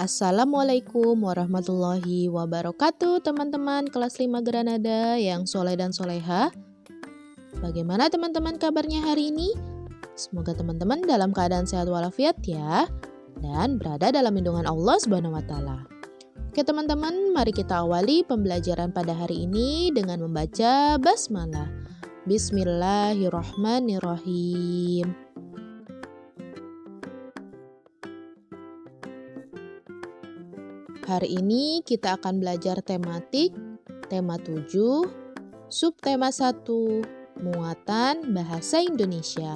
Assalamualaikum warahmatullahi wabarakatuh teman-teman kelas 5 Granada yang soleh dan soleha. Bagaimana teman-teman kabarnya hari ini? Semoga teman-teman dalam keadaan sehat walafiat ya, dan berada dalam lindungan Allah Subhanahu wa Ta'ala. Oke teman-teman, mari kita awali pembelajaran pada hari ini dengan membaca basmalah. Bismillahirrahmanirrahim. Hari ini kita akan belajar tematik, tema 7, subtema 1, muatan bahasa Indonesia.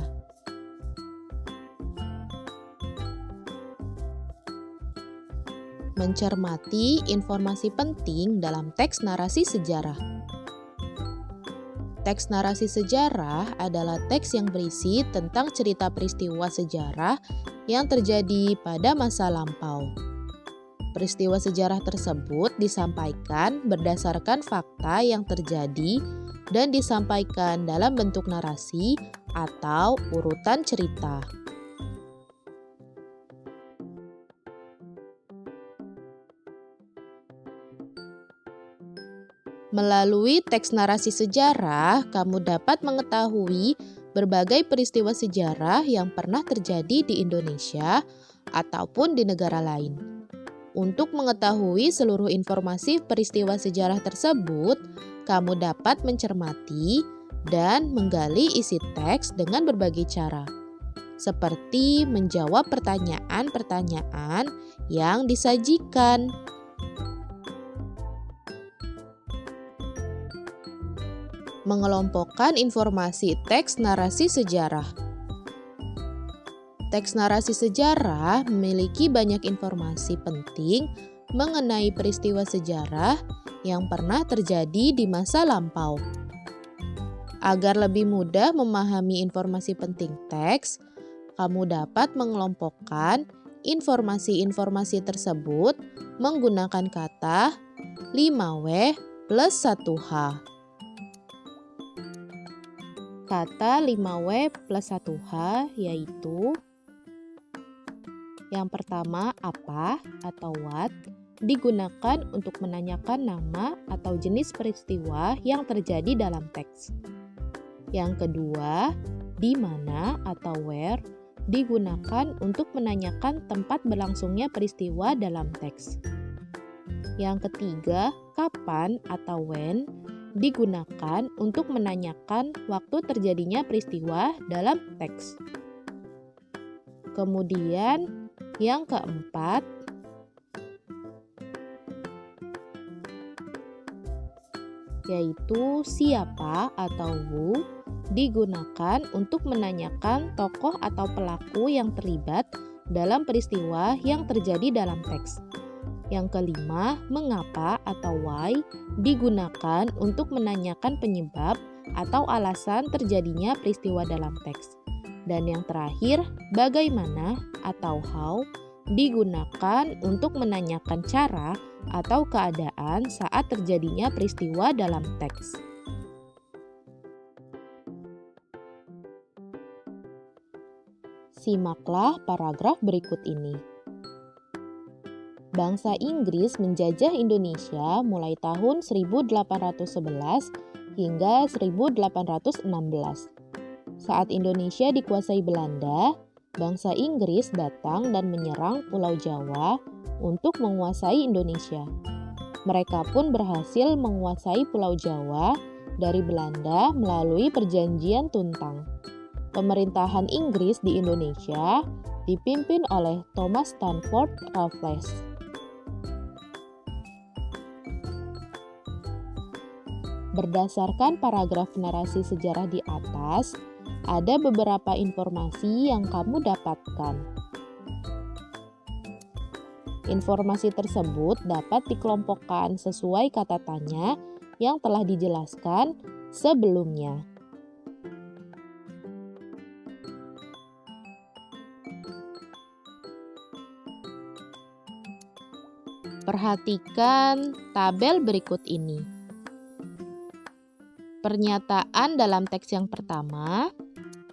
Mencermati informasi penting dalam teks narasi sejarah. Teks narasi sejarah adalah teks yang berisi tentang cerita peristiwa sejarah yang terjadi pada masa lampau. Peristiwa sejarah tersebut disampaikan berdasarkan fakta yang terjadi dan disampaikan dalam bentuk narasi atau urutan cerita. Melalui teks narasi sejarah, kamu dapat mengetahui berbagai peristiwa sejarah yang pernah terjadi di Indonesia ataupun di negara lain. Untuk mengetahui seluruh informasi peristiwa sejarah tersebut, kamu dapat mencermati dan menggali isi teks dengan berbagai cara, seperti menjawab pertanyaan-pertanyaan yang disajikan. Mengelompokkan informasi teks narasi sejarah. Teks narasi sejarah memiliki banyak informasi penting mengenai peristiwa sejarah yang pernah terjadi di masa lampau. Agar lebih mudah memahami informasi penting teks, kamu dapat mengelompokkan informasi-informasi tersebut menggunakan kata 5W plus 1H. Kata 5W plus 1H yaitu: yang pertama, apa atau what digunakan untuk menanyakan nama atau jenis peristiwa yang terjadi dalam teks. Yang kedua, di mana atau where digunakan untuk menanyakan tempat berlangsungnya peristiwa dalam teks. Yang ketiga, kapan atau when digunakan untuk menanyakan waktu terjadinya peristiwa dalam teks. Kemudian yang keempat, yaitu siapa atau who digunakan untuk menanyakan tokoh atau pelaku yang terlibat dalam peristiwa yang terjadi dalam teks. Yang kelima, mengapa atau why digunakan untuk menanyakan penyebab atau alasan terjadinya peristiwa dalam teks. Dan yang terakhir, bagaimana atau how digunakan untuk menanyakan cara atau keadaan saat terjadinya peristiwa dalam teks. Simaklah paragraf berikut ini. Bangsa Inggris menjajah Indonesia mulai tahun 1811 hingga 1816. Saat Indonesia dikuasai Belanda, bangsa Inggris datang dan menyerang Pulau Jawa untuk menguasai Indonesia. Mereka pun berhasil menguasai Pulau Jawa dari Belanda melalui Perjanjian Tuntang. Pemerintahan Inggris di Indonesia dipimpin oleh Thomas Stamford Raffles. Berdasarkan paragraf narasi sejarah di atas, ada beberapa informasi yang kamu dapatkan. Informasi tersebut dapat dikelompokkan sesuai kata tanya yang telah dijelaskan sebelumnya. Perhatikan tabel berikut ini. Pernyataan dalam teks yang pertama,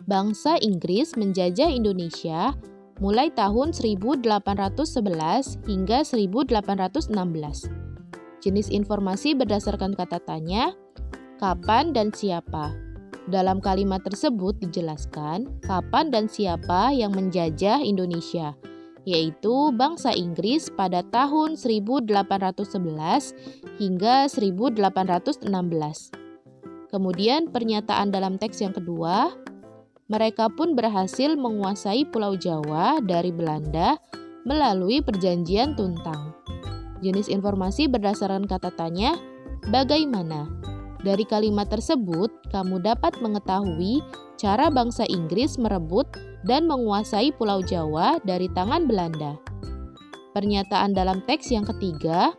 bangsa Inggris menjajah Indonesia mulai tahun 1811 hingga 1816. Jenis informasi berdasarkan kata tanya, kapan dan siapa. Dalam kalimat tersebut dijelaskan kapan dan siapa yang menjajah Indonesia, yaitu bangsa Inggris pada tahun 1811 hingga 1816. Kemudian pernyataan dalam teks yang kedua, mereka pun berhasil menguasai Pulau Jawa dari Belanda melalui Perjanjian Tuntang. Jenis informasi berdasarkan kata tanya, bagaimana? Dari kalimat tersebut, kamu dapat mengetahui cara bangsa Inggris merebut dan menguasai Pulau Jawa dari tangan Belanda. Pernyataan dalam teks yang ketiga,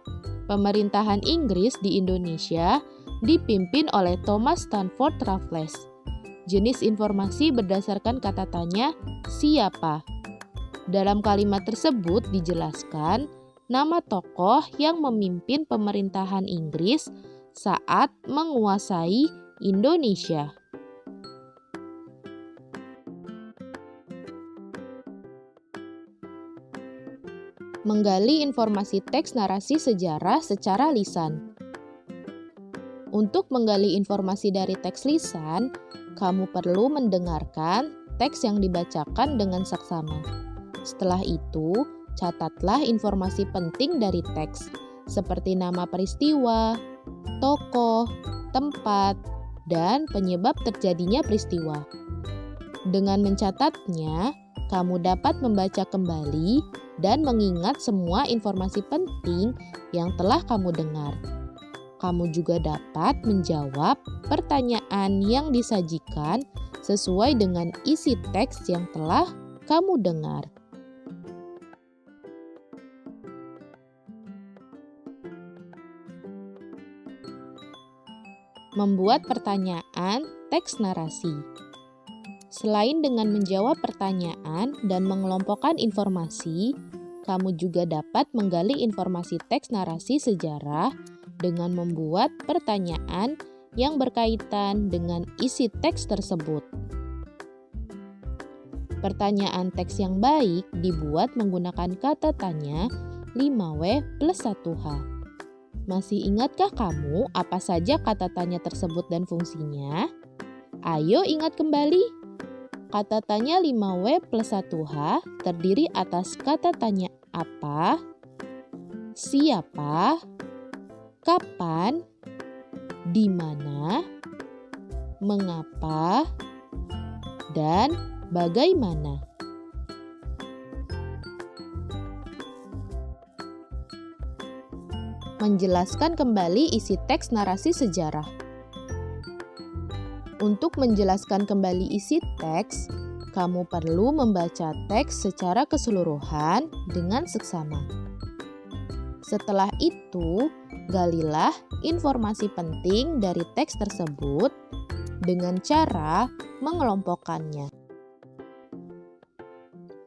pemerintahan Inggris di Indonesia dipimpin oleh Thomas Stamford Raffles. Jenis informasi berdasarkan kata tanya, siapa? Dalam kalimat tersebut dijelaskan nama tokoh yang memimpin pemerintahan Inggris saat menguasai Indonesia. Menggali informasi teks narasi sejarah secara lisan. Untuk menggali informasi dari teks lisan, kamu perlu mendengarkan teks yang dibacakan dengan saksama. Setelah itu, catatlah informasi penting dari teks, seperti nama peristiwa, tokoh, tempat, dan penyebab terjadinya peristiwa. Dengan mencatatnya, kamu dapat membaca kembali dan mengingat semua informasi penting yang telah kamu dengar. Kamu juga dapat menjawab pertanyaan yang disajikan sesuai dengan isi teks yang telah kamu dengar. Membuat pertanyaan teks narasi. Selain dengan menjawab pertanyaan dan mengelompokkan informasi, kamu juga dapat menggali informasi teks narasi sejarah dengan membuat pertanyaan yang berkaitan dengan isi teks tersebut. Pertanyaan teks yang baik dibuat menggunakan kata tanya 5W plus 1H. Masih ingatkah kamu apa saja kata tanya tersebut dan fungsinya? Ayo ingat kembali. Kata tanya 5W plus 1H terdiri atas kata tanya apa, siapa, kapan, di mana, mengapa, dan bagaimana. Menjelaskan kembali isi teks narasi sejarah. Untuk menjelaskan kembali isi teks, kamu perlu membaca teks secara keseluruhan dengan seksama. Setelah itu, galilah informasi penting dari teks tersebut dengan cara mengelompokkannya.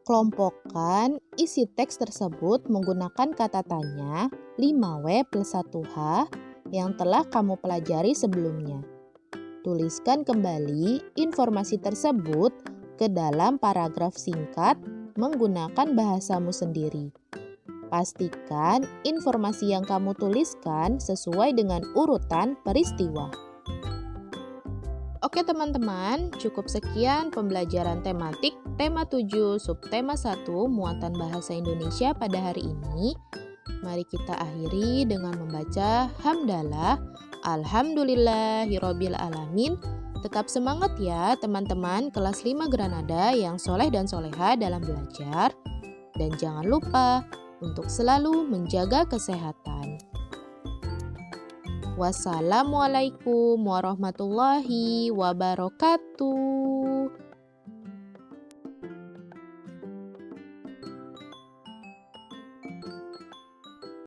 Kelompokkan isi teks tersebut menggunakan kata tanya 5W plus 1H yang telah kamu pelajari sebelumnya. Tuliskan kembali informasi tersebut ke dalam paragraf singkat menggunakan bahasamu sendiri. Pastikan informasi yang kamu tuliskan sesuai dengan urutan peristiwa. Oke teman-teman, cukup sekian pembelajaran tematik tema 7 subtema 1 muatan bahasa Indonesia pada hari ini. Mari kita akhiri dengan membaca hamdalah. Alhamdulillahirabbil alamin. Tetap semangat ya teman-teman kelas 5 Granada yang soleh dan soleha dalam belajar. Dan jangan lupa untuk selalu menjaga kesehatan. Wassalamualaikum warahmatullahi wabarakatuh.